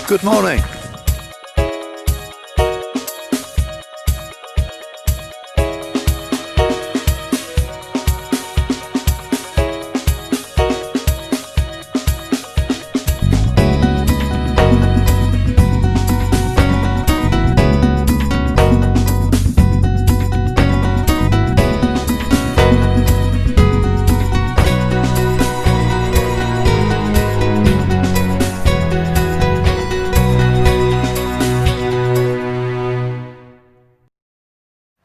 Good morning.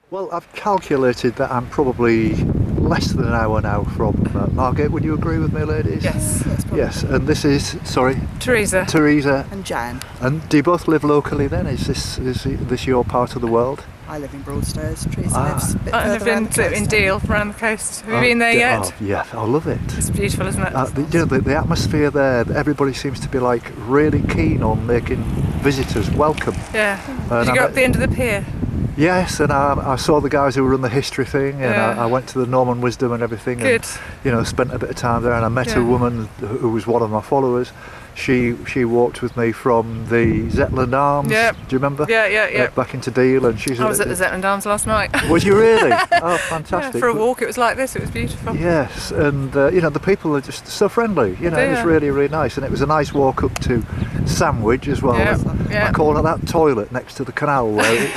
Well, I've calculated that I'm probably less than an hour now from Margate. Would you agree with me, ladies? Yes. Yes, and this is, sorry? Teresa. Teresa. And Jan. And do you both live locally then? Is this your part of the world? I live in Broadstairs. Teresa lives a bit I further around live the coast. in Deal, around the coast. Have you been there yet? Oh, yeah, I love it. It's beautiful, isn't it? The atmosphere there, everybody seems to be like really keen on making visitors welcome. Yeah. And Did you go up the end of the pier? Yes, and I saw the guys who run the history thing, and Yeah. I went to the Norman Wisdom and everything. Good. And, spent a bit of time there, and I met Yeah. a woman who was one of my followers. She walked with me from the Zetland Arms. Yep. Do you remember? Yeah. Back into Deal, and she's. I was at the Zetland Arms last night. Was you really? Oh, Yeah, fantastic! for a walk, it was like this. It was beautiful. Yes, and the people are just so friendly. It's are. really, really nice, and it was a nice walk up to Sandwich as well. Yeah. I call it that toilet next to the canal where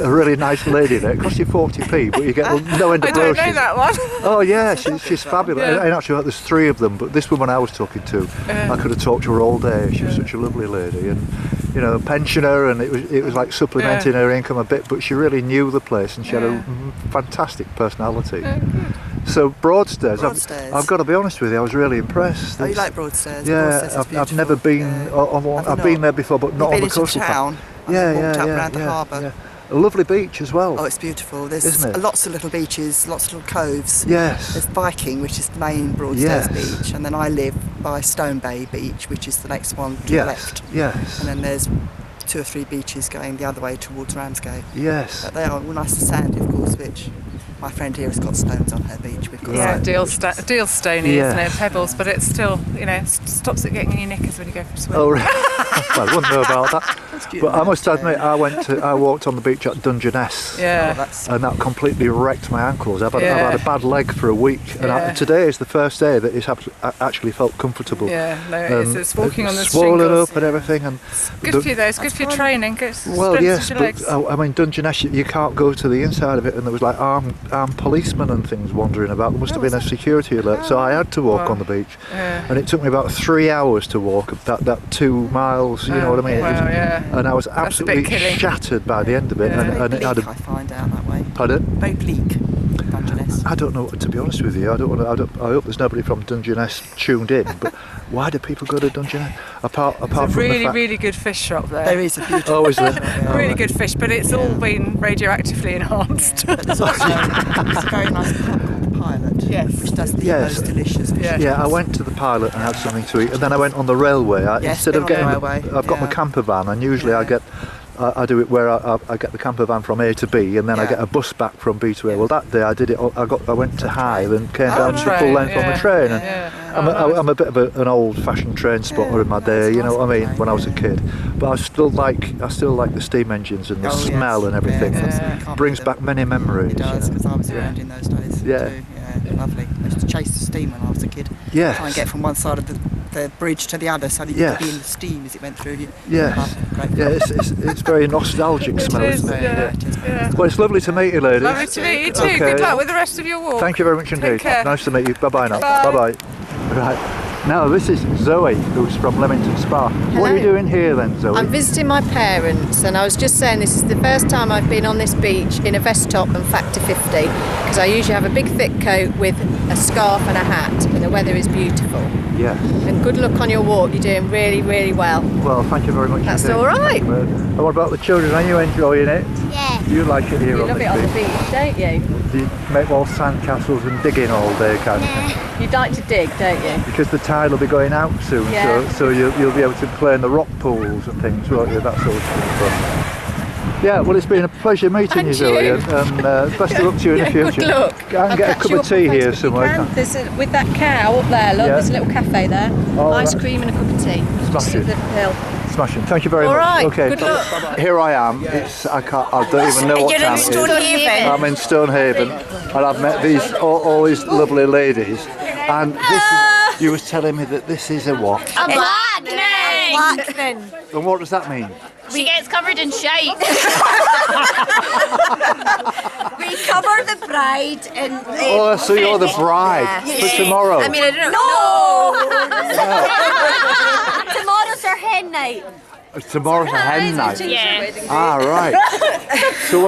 a really nice lady there. It costs you 40p, but you get no end of I don't brochures. know that one. Oh yeah, she's fabulous. Yeah. And actually, there's three of them, but this woman I was talking to, I could have talked to her all day. She was such a lovely lady, and pensioner, and it was like supplementing her income a bit. But she really knew the place, and she had a fantastic personality. So Broadstairs, I've got to be honest with you, I was really impressed. Oh, you like Broadstairs? Yeah, Broadstairs is I've beautiful. never been on one. I've been there before, but not on the coastal path. town. Walked up around the harbour. Yeah. A lovely beach as well. Oh, it's beautiful. There's Isn't it? lots of little beaches, lots of little coves. Yes. There's Viking, which is the main Broadstairs beach, and then I live by Stone Bay Beach, which is the next one to the left. Yes. And then there's 2 or 3 beaches going the other way towards Ramsgate. Yes. But they are all nice and sandy, of course, which my friend here has got stones on her beach. We've got Yeah, sand. Deal's stony, Yes. isn't it? Pebbles, but it's still, stops it getting in your knickers when you go for a swim. Oh, right. Well, I wouldn't know about that. But I must admit, I walked on the beach at Dungeness. Yeah. And that completely wrecked my ankles. I've had a bad leg for a week, and today is the first day that it's actually felt comfortable. Yeah, no, it's walking on the swollen shingles. up and everything. And Good for you though, it's good for your training. well, yes, your but legs. I mean Dungeness, you can't go to the inside of it, and there was like armed policemen and things wandering about. There must have been a security alert, so I had to walk on the beach, and it took me about 3 hours to walk that 2 miles. You know what I mean? Wow, yeah. And I was That's a absolutely bit killing. shattered by the end of it, and Very it bleak, had I find out that way. Pardon? Very bleak, Dungeness. I don't know, to be honest with you. I hope there's nobody from Dungeness tuned in. But why do people go to Dungeness? Apart It's a from really, the fact, really good fish shop there. There is a beautiful. Oh, is there? Really good fish, but it's all been radioactively enhanced. But there's also there's a very nice pub called the Pilot, Yes. which does the Yes. most delicious fish. Yeah. Yeah, I went to the Pilot and had something to eat, and then I went on the railway. Yes, Instead of been on getting, the railway, I've got my yeah. camper van, and usually I do it where I get the camper van from A to B, and then I Yeah. get a bus back from B to A. Well, that day I did it. I went to Hythe and came down to the full train, length on the train. And yeah. I'm a bit of an old-fashioned train spotter in my day. You know what I mean? When I was a kid, but I still like the steam engines and the Oh, yes. smell and everything. Yeah, and absolutely. Can't brings beat back many memories. It does, you know. because I was around in those days Yeah. too. Yeah, lovely. I used to chase the steam when I was a kid. Yes. Try and get from one side of the bridge to the other so that you Yes. could be in the steam as it went through you. Yes. Great. Yeah, it's very nostalgic smell, It is, isn't it? yeah. Yeah. Well, it's lovely to meet you, ladies. Lovely to meet you too. Okay. Good luck with the rest of your walk. Thank you very much indeed. care. Nice to meet you. Bye-bye now. Bye. Bye-bye. Right. Now, this is Zoe, who's from Leamington Spa. What are you doing here then, Zoe? I'm visiting my parents, and I was just saying this is the first time I've been on this beach in a vest top and Factor 50, because I usually have a big thick coat with a scarf and a hat, and the weather is beautiful. Yes. And good luck on your walk, you're doing really, really well. Well, thank you very much That's indeed. all right. And what about the children? Are you enjoying it? Yeah. Do you like it here You on love this it on the beach? beach, don't you? Do you make all sand castles and digging all day kind of thing? You'd like to dig, don't you? Because the tide will be going out soon, Yeah. so you'll be able to play in the rock pools and things, won't you? That sort of stuff. Yeah, well, it's been a pleasure meeting And you, Zoe, you. and best of luck to you in the Good future. luck. Go and get a I'll cup catch you of up tea on here Facebook if you somewhere. can. There's with that cow up there, look, Yeah. there's a little cafe there. Oh, Ice that- cream and a cup of tea. Just Smashing. up the hill. Smashing. Thank you very All much. right, Okay. good luck. Here I am. I don't even know what You're time in it is. Stonehaven. I'm in Stonehaven, and I've met all these lovely ladies. And this is, you was telling me that this is a what? A blackening. And what does that mean? She gets covered in shite. We cover the bride in. Oh, so you're the bride for tomorrow. I mean, I don't know. No. Tomorrow's our hen night. Tomorrow's a hen night. Yeah. Ah, right. So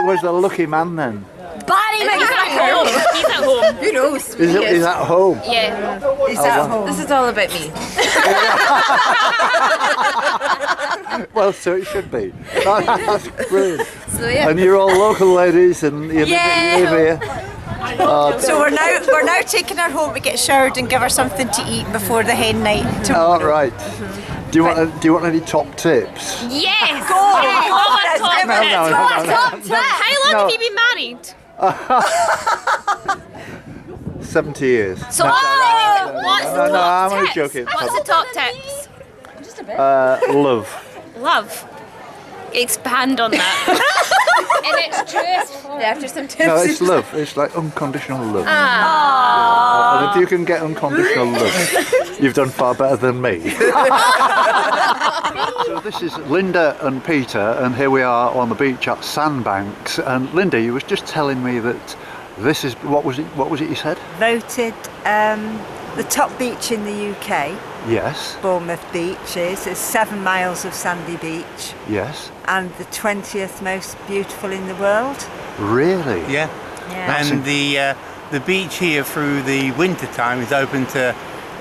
where's the lucky man then? Barry He's at home. He's at home. Who knows? Is at home? Yeah. Is at home? This is all about me. Well, so it should be. That's brilliant. So yeah. And you're all local ladies, and you live here. So we're now taking her home to get showered and give her something to eat before the hen night tomorrow. All right. Do you want any top tips? Yes. Go. Yeah. Top tips. No. How long No. have you been married? 70 years. So what's the No, top I'm only tips? joking. What's the top tips? Love. Love. Expand on that. In its truest form. After some tips. No, it's love. It's like unconditional love. Ah. And if you can get unconditional love, you've done far better than me. So this is Linda and Peter, and here we are on the beach at Sandbanks. And Linda, you was just telling me that this is what was it you said? Voted the top beach in the UK. Yes. Bournemouth Beach is. There's 7 miles of sandy beach Yes. and the 20th most beautiful in the world. Really? Yeah. Yeah. And the beach here through the winter time is open to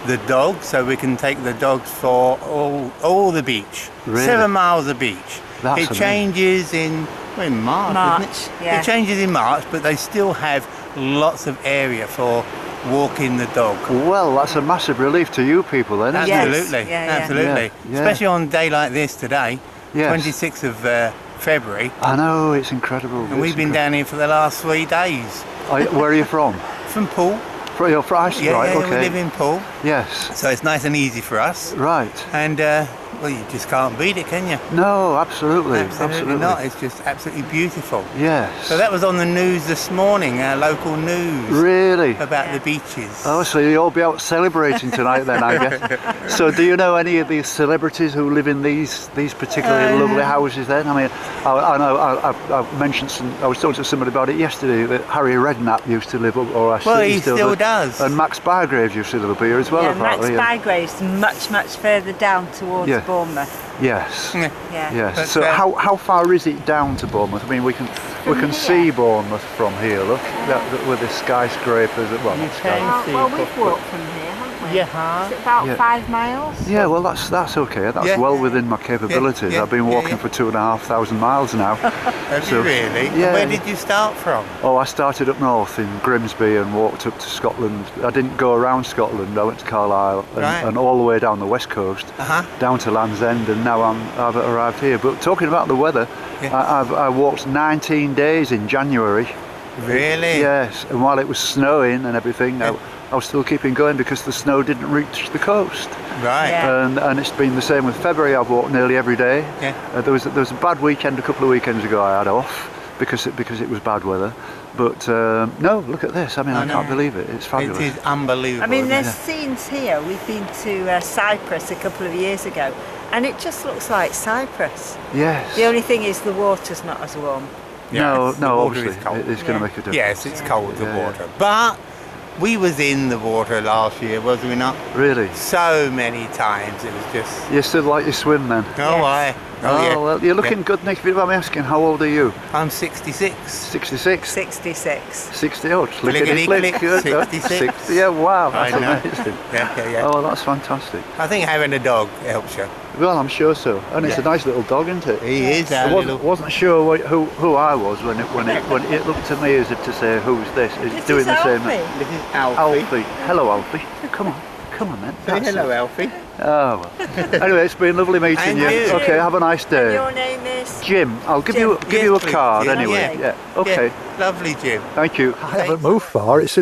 the dogs, so we can take the dogs for all the beach. Really? 7 miles of beach. That's it amazing. changes in March, March, isn't it? yeah. It changes in March, but they still have lots of area for walking the dog. Well, that's a massive relief to you people then, isn't Yes. it? Absolutely, Yeah, yeah. absolutely. Yeah. Especially on a day like this today, Yes. 26th of February, I know, it's incredible. and we've been down here for the last 3 days. Where are you from? From Poole. You're from Iceland, Yeah, right? yeah, Okay. we live in Poole, Yes. so it's nice and easy for us. Right. And well, you just can't beat it, can you? No, absolutely. Absolutely not. It's just absolutely beautiful. Yes. So that was on the news this morning, our local news, Really? about the beaches. Oh, so you'll be out celebrating tonight then, I guess. So do you know any of these celebrities who live in these particularly lovely houses then? I mean, I know I mentioned I was talking to somebody about it yesterday, that Harry Redknapp used to live up, or I Well, he still still does. And Max Bygraves used to live up here as well, Yeah, Max apparently. Bygrave's much further down towards Yeah. Bournemouth. Yes. Yeah. Yeah. Yes. But, So how far is it down to Bournemouth? I mean, we can see Bournemouth from here. Look, with the skyscrapers. Well, not skyscrapers. Well, we've walked from here, haven't we? Yeah. Is it about Yeah. 5 miles? Yeah, well, that's okay. That's Yeah. well within my capabilities. Yeah, I've been yeah, walking yeah. for 2,500 miles now. Have So, you really? And yeah. where did you start from? Oh, I started up north in Grimsby and walked up to Scotland. I didn't go around Scotland. I went to Carlisle Right. and all the way down the west coast, down to Land's End, and now I've arrived here. But talking about the weather, Yeah. I walked 19 days in January. Really? Yes, and while it was snowing and everything, Yeah. I was still keeping going because the snow didn't reach the coast. Right. Yeah. And it's been the same with February. I've walked nearly every day. Yeah. There was a bad weekend a couple of weekends ago I had off because it was bad weather. But no, look at this. I mean, I can't believe it. It's fabulous. It is unbelievable. I mean, isn't there's it? scenes here. We've been to Cyprus a couple of years ago, and it just looks like Cyprus. Yes. The only thing is the water's not as warm. Yes, the no, water obviously is cold. it's going to make a difference. Yes, it's cold, the Yeah, yeah. water. But we was in the water last year, was we not? Really? So many times. It was just, You still like your swim then? oh, I. Oh, yeah. Well, you're looking Yeah. good, Nick. If you don't mind me asking, how old are you? I'm 66. 66? 66. 60 odd. Clickety click, 66. 60, yeah, wow. I That's know. amazing. Yeah. Oh, that's fantastic. I think having a dog helps you. Well, I'm sure so. And it's a Yeah. nice little dog, isn't it? He is our I little. wasn't sure who I was when it looked to me as if to say, who's this? It's This is the same. Alfie. This is Alfie. Alfie. Hello, Alfie. Come on, man. Say That's hello, it. Alfie. Oh, well. Anyway, it's been lovely meeting And you. you. Okay, have a nice day. Your name is? Jim, I'll give Jim. you a Yes, card please, Jim. anyway. Yeah. Yeah. Okay. Yeah, lovely, Jim. Thank you. I haven't moved far. This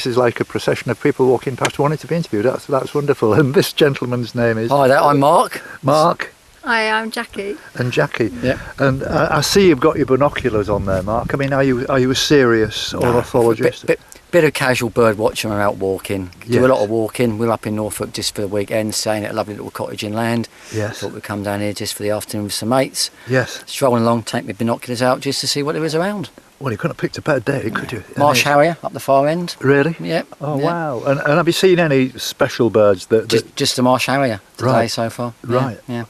is like a procession of people walking past wanting to be interviewed. That's wonderful. And this gentleman's name is Hi there, I'm Mark. Mark Hi, I'm Jackie. and Jackie. Yep. And I see you've got your binoculars on there, Mark. I mean, are you a serious ornithologist? Bit of casual bird watching when I'm out walking. Do a Yes. lot of walking. We're up in Norfolk just for the weekend, staying at a lovely little cottage inland. Yes. Thought we'd come down here just for the afternoon with some mates. Yes. Strolling along, take my binoculars out just to see what there is around. Well, you couldn't have picked a better day, could you? Marsh harrier up the far end. Really? Yep. Oh, yeah. wow. And have you seen any special birds that Just the marsh harrier today Right. so far. Right. Yeah.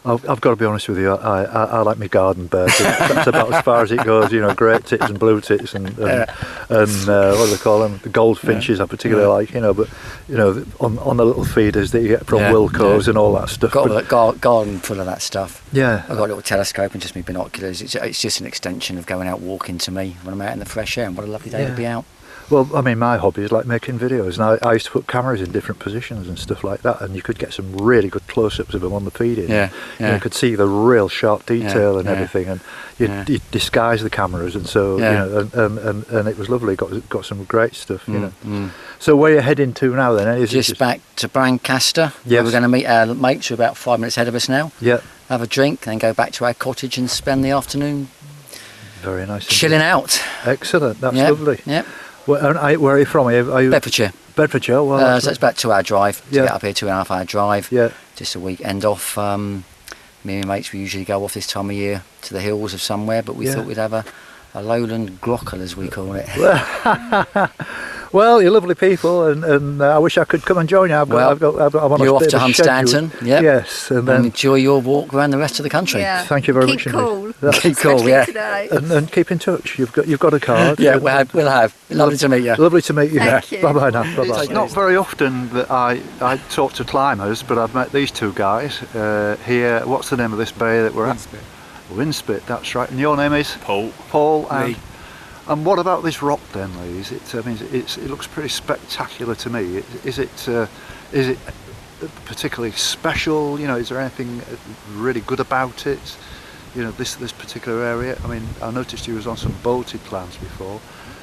I've got to be honest with you. I like my garden birds. That's about as far as it goes. You know, great tits and blue tits and what do they call them? The goldfinches I particularly like. You know, but you know, on the little feeders that you get from Yeah, Wilco's and all that stuff. Got But- a garden full of that stuff. yeah. I've got a little telescope and just my binoculars. It's just an extension of going out walking to me when I'm out in the fresh air. And what a lovely day to Yeah. be out. Well, I mean, my hobby is like making videos, and I used to put cameras in different positions and stuff like that, and you could get some really good close-ups of them on the feeding. Yeah, And yeah. you could see the real sharp detail and yeah. everything, and you Yeah. disguise the cameras, and so Yeah. you know, and it was lovely. Got some great stuff, you know. Mm. So where are you heading to now then? Is it Just back to Brancaster. Yes. We're going to meet our mates who are about 5 minutes ahead of us now. Yeah, Have a drink, then go back to our cottage and spend the afternoon very nice. chilling out. Excellent. That's Yep, lovely. Yep. Where are you from? Are you Bedfordshire. Bedfordshire? Well, So it's about 2 hour drive to Yeah. get up here, 2.5 hour drive. yeah. Just a weekend off. Me and my mates, we usually go off this time of year to the hills of somewhere, but we Yeah. thought we'd have a lowland glockle, as we call it. Well, you're lovely people, and I wish I could come and join you. I'm on You're a off bit to of a schedule. Hunstanton, yep. Yes, and And then enjoy your walk around the rest of the country. Yeah. thank you very Keep much cool. indeed. That's- Keep cool, yeah. Today. and keep in touch. You've got a card. Yeah, we'll have. Lovely to meet you. Lovely to meet you. Thank you. Bye bye now. Bye bye. It's Not very often that I talk to climbers, but I've met these two guys here. What's the name of this bay that we're at? Winspit. That's right. And your name is Paul. Paul. And what about this rock then, Lee? It looks pretty spectacular to me. Is it particularly special? You know, is there anything really good about it? You know, this particular area. I mean, I noticed you was on some bolted plans before.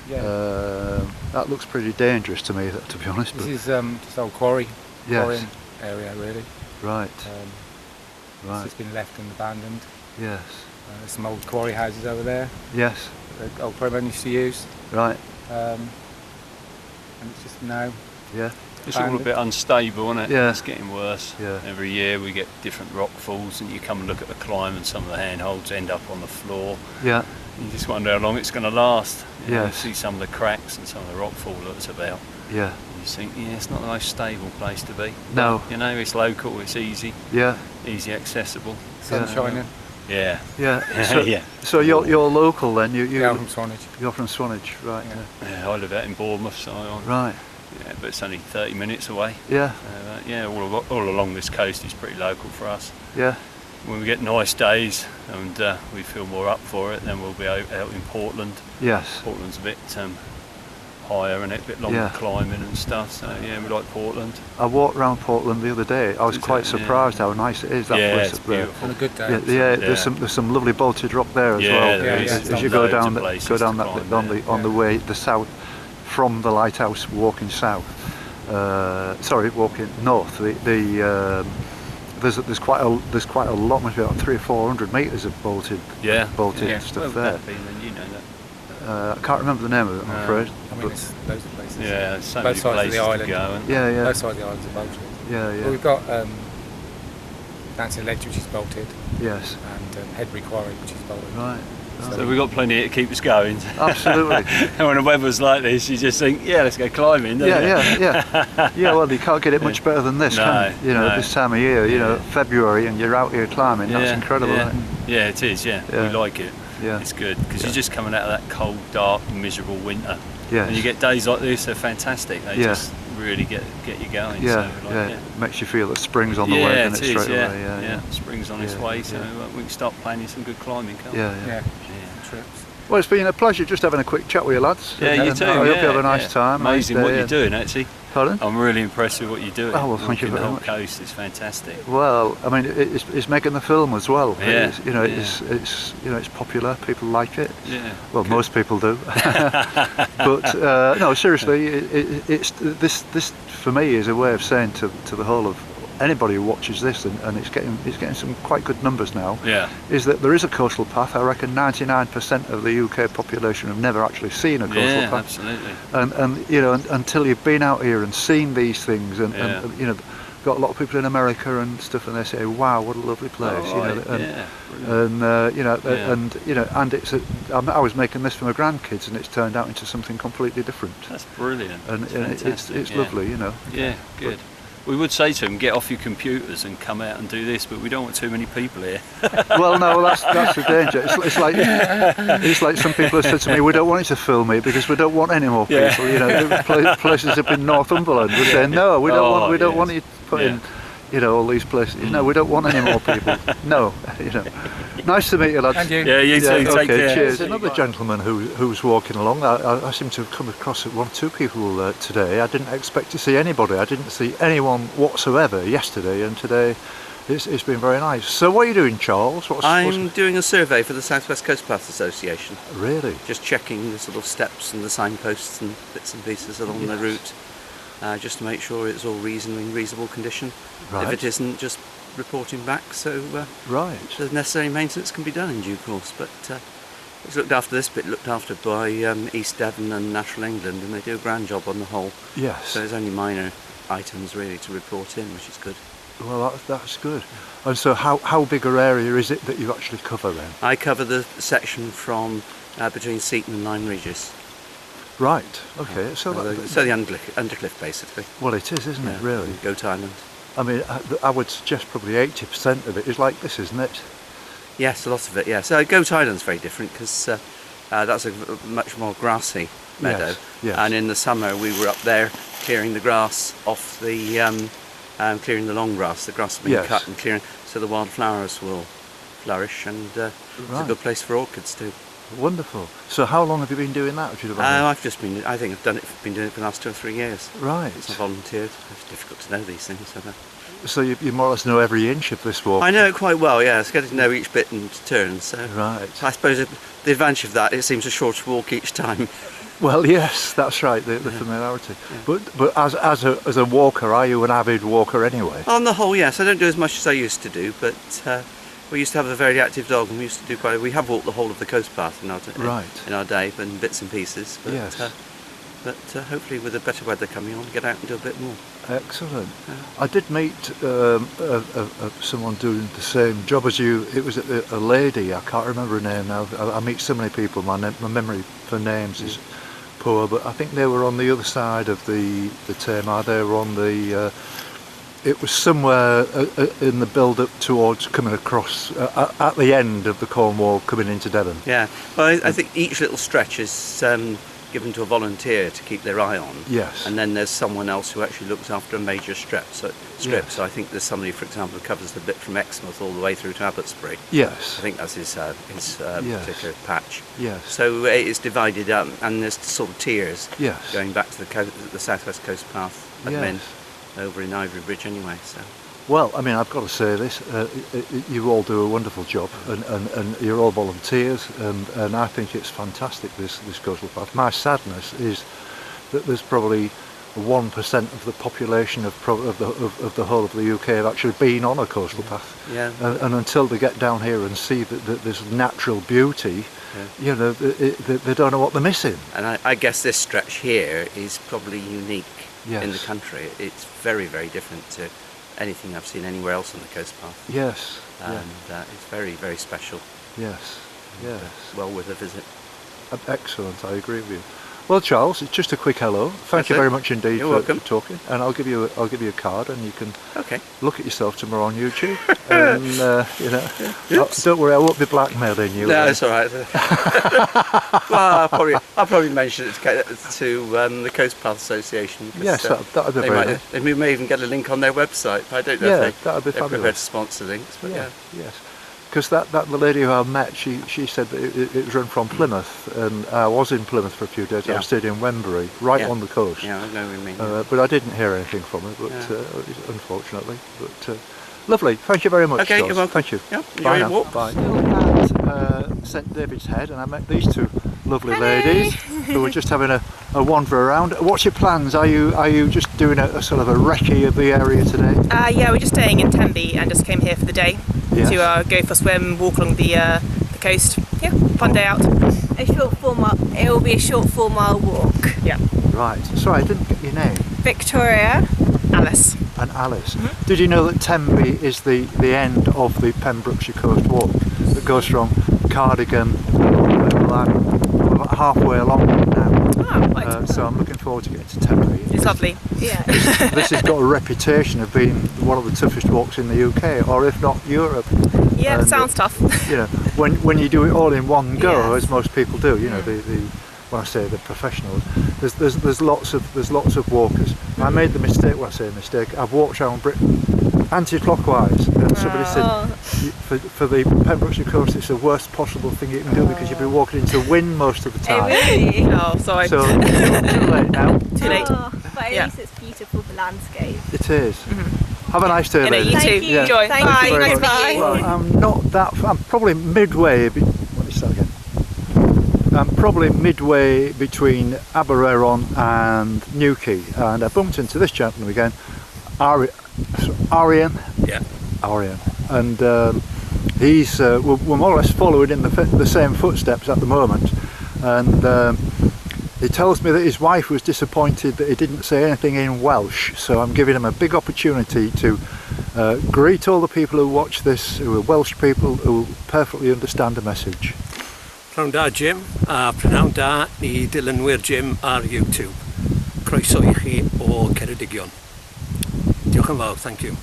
That looks pretty dangerous to me, to be honest. This is just old quarrying Yes. area, really. Right. It's Right. just been left and abandoned. Yes. There's some old quarry houses over there Yes. that old quarrymen used to use. Right. And it's just now Yeah. It's all a bit unstable, isn't it? Yeah. It's getting worse. Yeah. Every year we get different rock falls, and you come and look at the climb, and some of the handholds end up on the floor. Yeah. You just wonder how long it's going to last. You know, Yes. see some of the cracks and some of the rock fall that's about. Yeah. You just think, yeah, it's not the most stable place to be. No. You know, it's local, it's easy, Yeah. easy accessible. sun shining. Yeah. Yeah. So, Yeah. So you're local then? Yeah, I'm from Swanage. You're from Swanage, right? Yeah, I live out in Bournemouth, so Right. yeah, but it's only 30 minutes away. Yeah. Yeah, all along this coast is pretty local for us. Yeah. When we get nice days and we feel more up for it, then we'll be out in Portland. Yes. Portland's a bit higher and a bit longer Yeah. climbing and stuff, so yeah, we like Portland. I walked around Portland the other day. I was Is quite it? surprised how nice it is. That Yeah, place it's up there. beautiful. On a good day. Yeah, there's some lovely bolted rock there as Yeah, well. there is. As There's you go loads down of that places go down to that climb on the way the south from the lighthouse, walking south. Walking north. There's quite a lot, maybe about 300 or 400 metres of bolted Yeah. stuff Well, there. that being, you know that. I can't remember the name of it, I'm No. afraid. I mean, But it's loads of places. Yeah, there's so Both many sides of the places to island. go. And yeah. Both sides of the islands are bolted. Yeah, Well, yeah. we've got Dancing Ledge, which is bolted, Yes. and Headbury Quarry, which is bolted. Right. so we've got plenty to keep us going. Absolutely. And when the weather's like this, you just think, yeah, let's go climbing, don't you? Yeah. Well, you can't get it much better than this, No, can you? You know, no. this time of year, you know, Yeah. February, and you're out here climbing. That's Yeah, incredible, yeah. isn't it? Yeah, it is, yeah. Yeah. We like it. Yeah. It's good, because you're just coming out of that cold, dark, miserable winter. Yes. And you get days like this, they're fantastic. They Yeah. just really get you going. Yeah, so we like yeah. it. Makes you feel that spring's on the Yeah, way, it doesn't it, is, straight yeah. away? Yeah. Spring's on its Yeah, way, so yeah. we can start planning some good climbing, can't we? Yeah. Yeah, Yeah. trips. Well, it's been a pleasure just having a quick chat with you lads. Yeah, And you too. I hope you have yeah, a nice yeah. time. Amazing nice what day, you're and- doing, actually. Pardon? I'm really impressed with what you're doing. Oh, well, thank you Walking very the much. whole coast is fantastic. Well, I mean, it's making the film as well. Yeah, It's, you know, it's popular. People like it. Yeah. Well, most people do. But no, seriously, it's this for me is a way of saying to the whole of anybody who watches this, and it's getting some quite good numbers now. Yeah. Is that there is a coastal path? I reckon 99% of the UK population have never actually seen a coastal Yeah, path. absolutely. And you know, until you've been out here and seen these things, and you know, got a lot of people in America and stuff, and they say, "Wow, what a lovely place!" Oh, you know, right, and, yeah, and you know, Yeah. and you know, and I was making this for my grandkids, and it's turned out into something completely different. That's brilliant. And That's it's fantastic, lovely, you know. Yeah, good. We would say to them, get off your computers and come out and do this, but we don't want too many people here. Well, no, that's the danger. It's like some people have said to me, we don't want you to film it because we don't want any more people. Yeah. You know, places up in Northumberland. We're saying no, we don't want you to put in, you know, all these places. No, we don't want any more people. No, you know. Nice to meet you, lads. And you. Yeah, you too. Take Okay, care. cheers. Another gentleman who's walking along. I seem to have come across one or two people today. I didn't expect to see anybody. I didn't see anyone whatsoever yesterday, and today it's been very nice. So what are you doing, Charles? I'm doing a survey for the South West Coast Path Association. Really? Just checking the sort of steps and the signposts and bits and pieces along the route, just to make sure it's all in reasonable condition. Right. If it isn't, just reporting back, so right. the necessary maintenance can be done in due course. But it's looked after this bit, looked after by East Devon and Natural England, and they do a grand job on the whole. Yes. So there's only minor items really to report in, which is good. Well, that's good. And so how big an area is it that you actually cover then? I cover the section from between Seaton and Lyme Regis. Right, okay. So the Undercliff basically. Well, it is, isn't it, really? Goat Island. I mean, I would suggest probably 80% of it is like this, isn't it? Yes, a lot of it, yeah. So Goat Island's very different because that's a much more grassy meadow. Yes. And in the summer we were up there clearing the grass off the, clearing the long grass. The grass has been cut and clearing, so the wildflowers will flourish, and it's a good place for orchids too. Wonderful. So how long have you been doing that? I think I've been doing it for the last 2 or 3 years. Right. Since I volunteered. It's difficult to know these things. So you more or less know every inch of this walk? I know it quite well, yeah. It's getting to know each bit and turn. So right. I suppose the advantage of that, it seems a shorter walk each time. Well, yes, that's right, the familiarity. Yeah. But as a walker, are you an avid walker anyway? On the whole, yes. I don't do as much as I used to do, but we used to have a very active dog, and we used to do we have walked the whole of the coast path in our day, in bits and pieces. But, yes. But hopefully with the better weather coming on, get out and do a bit more. Excellent. I did meet someone doing the same job as you. It was a lady, I can't remember her name now. I meet so many people, my memory for names is poor, but I think they were on the other side of the Tamar. They were on the... it was somewhere in the build-up towards coming across, at the end of the Cornwall, coming into Devon. Yeah, well, I think each little stretch is given to a volunteer to keep their eye on. Yes. And then there's someone else who actually looks after a major strip. So Yes. I think there's somebody, for example, who covers the bit from Exmouth all the way through to Abbotsbury. Yes. I think that's his particular patch. Yes. So it's divided up, and there's sort of tiers. Yes. Going back to the South West Coast Path admin Yes. over in Ivory Bridge anyway. So. Well, I mean, I've got to say this, you all do a wonderful job, and you're all volunteers, and I think it's fantastic, this coastal path. My sadness is that there's probably 1% of the population of the whole of the UK have actually been on a coastal path. Yeah. And until they get down here and see that there's natural beauty, you know, they don't know what they're missing. And I guess this stretch here is probably unique Yes. in the country. It's very, very different to anything I've seen anywhere else on the coast path. Yes. And it's very, very special. Yes. Yes. Well worth a visit. Excellent, I agree with you. Well, Charles, it's just a quick hello. Thank you very much indeed for talking. And I'll give you a card, and you can look at yourself tomorrow on YouTube. And you know, don't worry, I won't be blackmailing you. No, it's all right. Well, I'll probably mention it to the Coast Path Association. Yes, that'd be very nice. They may even get a link on their website. I don't know if they're prepared to sponsor links. But yes. because the lady who I met, she said that it was run from Plymouth, and I was in Plymouth for a few days. I stayed in Wembury, right on the coast. Yeah, I know what you mean. But I didn't hear anything from her, but unfortunately. But lovely. Thank you very much. Okay, George. you're welcome. Thank you. Yep, Bye enjoy now. your walk. Bye. At St David's Head, and I met these two lovely ladies who were just having a wander around. What's your plans? Are you just doing a sort of a recce of the area today? Yeah, we're just staying in Tenby and just came here for the day Yes. to go for a swim, walk along the coast. Yeah, fun day out. It will be a short 4 mile walk. Yeah. Right. Sorry, I didn't get your name. Victoria. Alice. And Alice. Did you know that Tenby is the end of the Pembrokeshire Coast Walk that goes from Cardigan? Well, I'm about halfway along it now. So I'm looking forward to getting to Tenby. It's lovely. Yeah. This has got a reputation of being one of the toughest walks in the UK, or if not Europe. Yeah, And, it sounds tough. You know, when you do it all in one go, as most people do, you know, when I say the professionals, there's lots of walkers. I made the mistake. Well, I say mistake. I've walked around Britain anti-clockwise, and somebody said for the Pembrokeshire coast it's the worst possible thing you can do because you'll be walking into wind most of the time. Really? Oh, sorry. So too late now. Too late. But at least it's beautiful, the landscape. It is. Have a nice day, You ladies. too. Yeah. Enjoy. Thank Bye. you. Nice to Bye. meet you. Well, I'm probably midway. Let me start again. I'm probably midway between Abereron and Newquay, and I bumped into this gentleman again, Arian. Yeah. Arian, and he's we're more or less following in the same footsteps at the moment, and he tells me that his wife was disappointed that he didn't say anything in Welsh, so I'm giving him a big opportunity to greet all the people who watch this, who are Welsh people who perfectly understand the message. Pnawn da Jim, a pnawn da ni dilynwyr Jim ar YouTube. Croeso I chi o Ceredigion. Diolch yn fawr, thank you.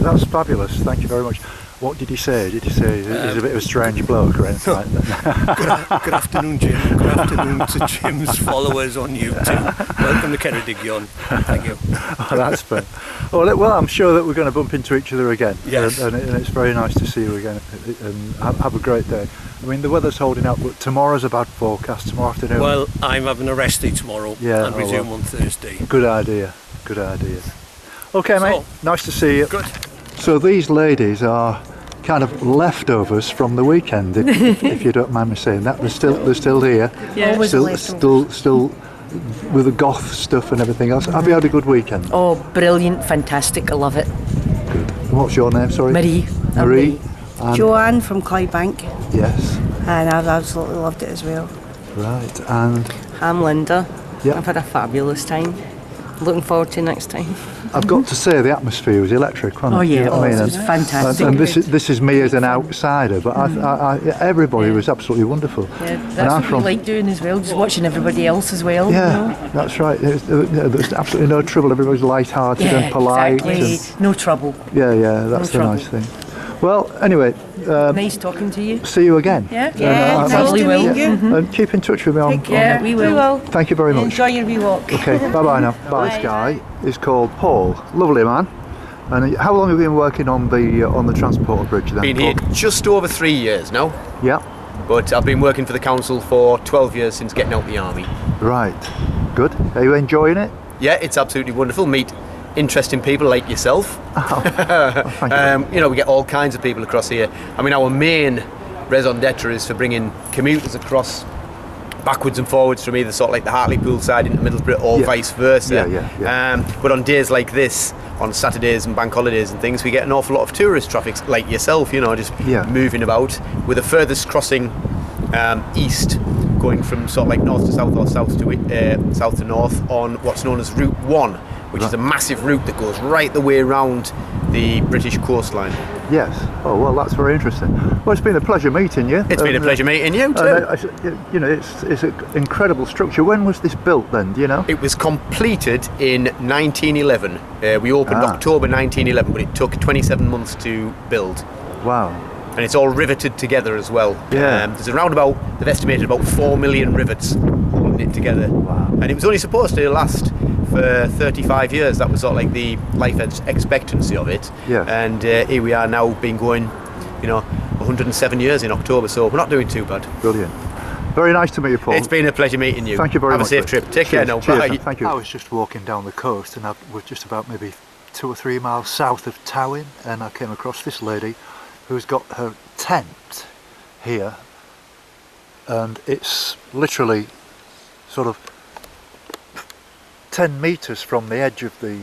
That's fabulous, thank you very much. What did he say? Did he say he's a bit of a strange bloke or anything like that? Good afternoon, Jim. Good afternoon to Jim's followers on YouTube. Welcome to Ceredigion. Thank you. Oh, that's fun. Well, I'm sure that we're going to bump into each other again. Yes. And it's very nice to see you again. And have a great day. I mean, the weather's holding up, but tomorrow's a bad forecast, tomorrow afternoon. Well, I'm having a rest day tomorrow and resume well. on Thursday. Good idea. Good idea. Okay, mate. Nice to see you. Good. So these ladies are kind of leftovers from the weekend, if you don't mind me saying that. They're still here. Yeah. Still with the goth stuff and everything else. Have you had a good weekend? Oh, brilliant, fantastic, I love it. Good. And what's your name, sorry? Marie. Marie. And Joanne from Clydebank. yes. And I've absolutely loved it as well. Right. And I'm Linda. Yep. I've had a fabulous time. Looking forward to next time. I've got to say the atmosphere was electric, wasn't it? Oh, yeah, You know what I mean? it was fantastic. And this is me as an outsider, but everybody was absolutely wonderful. Yeah, And that's I'm what from we like doing as well, just watching everybody else as well. Yeah, you know? that's right. There's absolutely no trouble. Everybody's light-hearted Yeah, and polite. exactly. And, No trouble. yeah, that's the trouble. nice thing. Well, anyway, Nice talking to you. see you again. Yeah, And, probably will. Mhm. And keep in touch with me on. Yeah, we will. Thank you very much. Enjoy your wee walk. Okay, bye now. Bye. This guy is called Paul. Lovely man. And how long have you been working on the transport bridge then? Been here Paul? just over 3 years now. Yeah. But I've been working for the council for 12 years since getting out of the army. Right. Good. Are you enjoying it? Yeah, it's absolutely wonderful. Meet interesting people like yourself. You know, we get all kinds of people across here. I mean, our main raison d'etre is for bringing commuters across backwards and forwards from either sort of like the Hartlepool side into Middlesbrough or vice versa. But on days like this, on Saturdays and bank holidays and things, we get an awful lot of tourist traffic like yourself, you know, just moving about, with the furthest crossing east, going from sort of like north to south or south to north on what's known as Route 1, which is a massive route that goes right the way around the British coastline. Yes. Oh, well, that's very interesting. Well, it's been a pleasure meeting you. It's been a pleasure meeting you too. You know, it's an incredible structure. When was this built then, do you know? It was completed in 1911. We opened October 1911, but it took 27 months to build. Wow. And it's all riveted together as well. Yeah. There's they've estimated about 4 million rivets holding it together. Wow. And it was only supposed to last for 35 years. That was sort of like the life expectancy of it. Yeah. And here we are now, been going 107 years in October, so we're not doing too bad. Brilliant. Very nice to meet you, Paul. It's been a pleasure meeting you. Thank you very much. Have a safe trip. Take care now. Cheers, Bye. thank you. I was just walking down the coast and we're just about maybe 2 or 3 miles south of Towyn, and I came across this lady who's got her tent here, and it's literally sort of 10 metres from the edge of the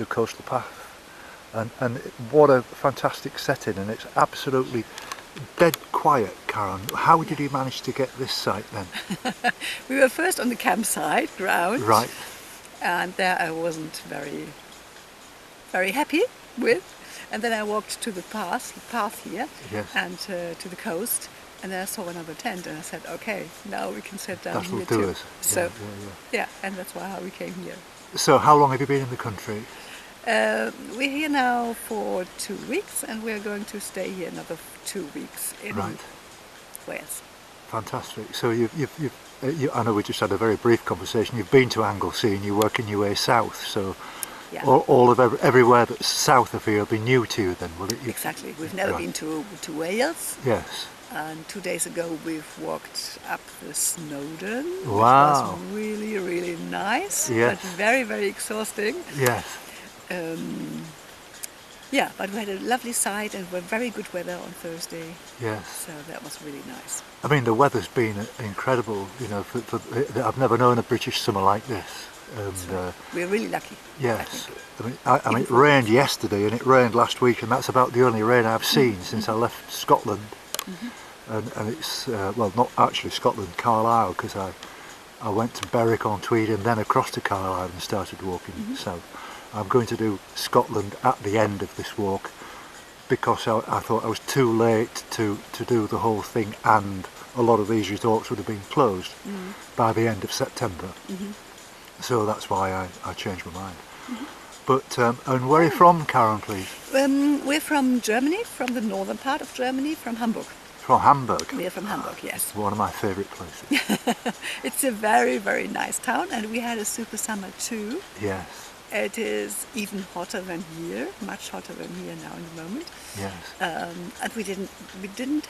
coastal path, and what a fantastic setting, and it's absolutely dead quiet. Karen, how did you manage to get this site then? We were first on the campsite ground, Right. and there I wasn't very happy with, and then I walked to the path here, Yes. and to the coast, and then I saw another tent, and I said, okay, now we can sit down That'll here do too. us. So Yeah. and that's how we came here. So how long have you been in the country? We're here now for 2 weeks, and we're going to stay here another 2 weeks in Right. Wales. Fantastic. So I know we just had a very brief conversation. You've been to Anglesey and you're working your way south. So Yeah. all of everywhere that's south of here will be new to you then, will it? Exactly. We've never Right. been to Wales. Yes. And 2 days ago we've walked up the Snowdon, Wow. which was really, really nice, Yes. but very, very exhausting. Yes. Yeah, but we had a lovely sight and very good weather on Thursday. Yes. So that was really nice. I mean, the weather's been incredible. I've never known a British summer like this. And We're really lucky. yes, I mean, it rained yesterday and it rained last week, and that's about the only rain I've seen since I left Scotland. And it's well, not actually Scotland, Carlisle, because I went to Berwick-on-Tweed and then across to Carlisle and started walking south. I'm going to do Scotland at the end of this walk because I thought I was too late to do the whole thing, and a lot of these resorts would have been closed by the end of September. So that's why I changed my mind. But and where are you from, Karen, please? We're from Germany, from the northern part of Germany, from Hamburg. From Hamburg. We're from Hamburg, yes. One of my favourite places. It's a very, very nice town, and we had a super summer too. Yes. It is even hotter than here, much hotter than here now in the moment. Yes. And we didn't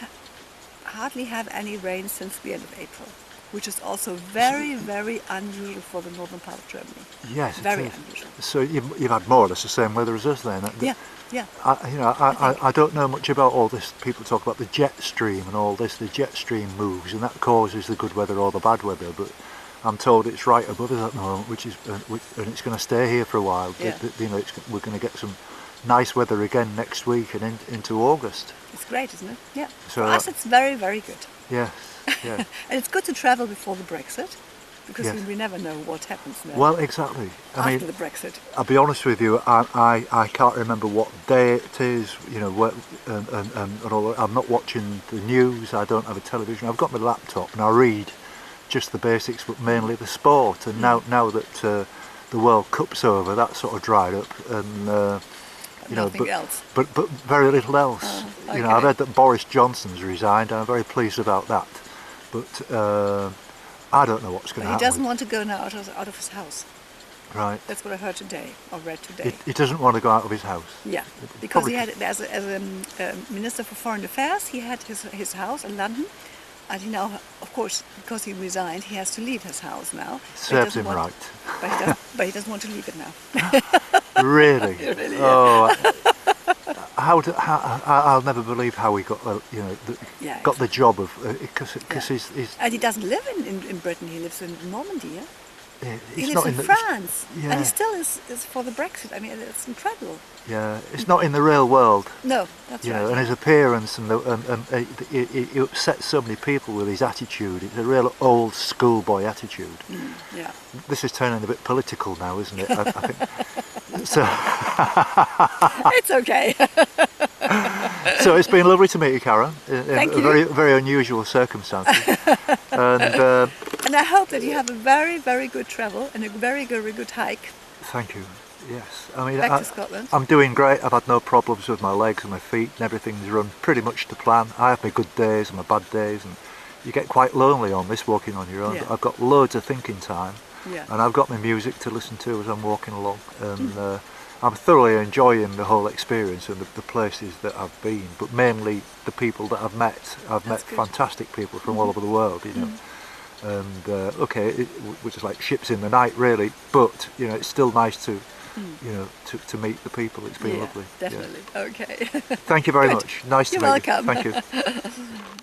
hardly have any rain since the end of April, which is also very, very unusual for the northern part of Germany. Yes, very it is. unusual. So you've had more or less the same weather as us then. Yeah, yeah. I don't know much about all this. People talk about the jet stream and all this. The jet stream moves, and that causes the good weather or the bad weather. But I'm told it's right above us at the moment, and it's going to stay here for a while. Yeah. We're going to get some nice weather again next week and into August. It's great, isn't it? Yeah. So, for us, it's very, very good. Yes. Yeah. And it's good to travel before the Brexit, because Yes. we never know what happens now. Well, exactly. After the Brexit. I'll be honest with you. I can't remember what day it is. And all. I'm not watching the news. I don't have a television. I've got my laptop and I read just the basics, but mainly the sport. And now that the World Cup's over, that sort of dried up, and Nothing else. But very little else. Okay. I've heard that Boris Johnson's resigned. I'm very pleased about that. But I don't know what's going to He happen. doesn't want to go now out of his house. Right. That's what I heard today, or read today. He doesn't want to go out of his house. Yeah, because he had, as a Minister for Foreign Affairs, he had his house in London, and he now, of course, because he resigned, he has to leave his house now. Serves him right. But he doesn't want to leave it now. Really? Really, oh, I'll never believe how he got got the job of because he's and he doesn't live in Britain. He lives in Normandy. Yeah. He it's lives not in the- France, yeah. and he still is for the Brexit. I mean, it's incredible. Yeah, it's not in the real world. No, that's right. And his appearance and he upsets so many people with his attitude. It's a real old schoolboy attitude. Yeah. This is turning a bit political now, isn't it? I think. So. It's okay. So it's been lovely to meet you, Karen. Thank in you. very, very unusual circumstances. And I hope that you have a very, very good travel and a very, very good hike. Thank you. Yes, I mean, Back to Scotland. I'm doing great. I've had no problems with my legs and my feet, and everything's run pretty much to plan. I have my good days and my bad days, and you get quite lonely on this walking on your own. Yeah. But I've got loads of thinking time, Yeah. and I've got my music to listen to as I'm walking along, and I'm thoroughly enjoying the whole experience and the places that I've been, but mainly the people that I've met. I've met fantastic people from all over the world, you know. And okay, we're just like ships in the night, really. But you know, it's still nice to, you know, to meet the people. It's been lovely. Definitely. Yeah. Okay. Thank you very much. Nice to meet you. You're welcome. Thank you.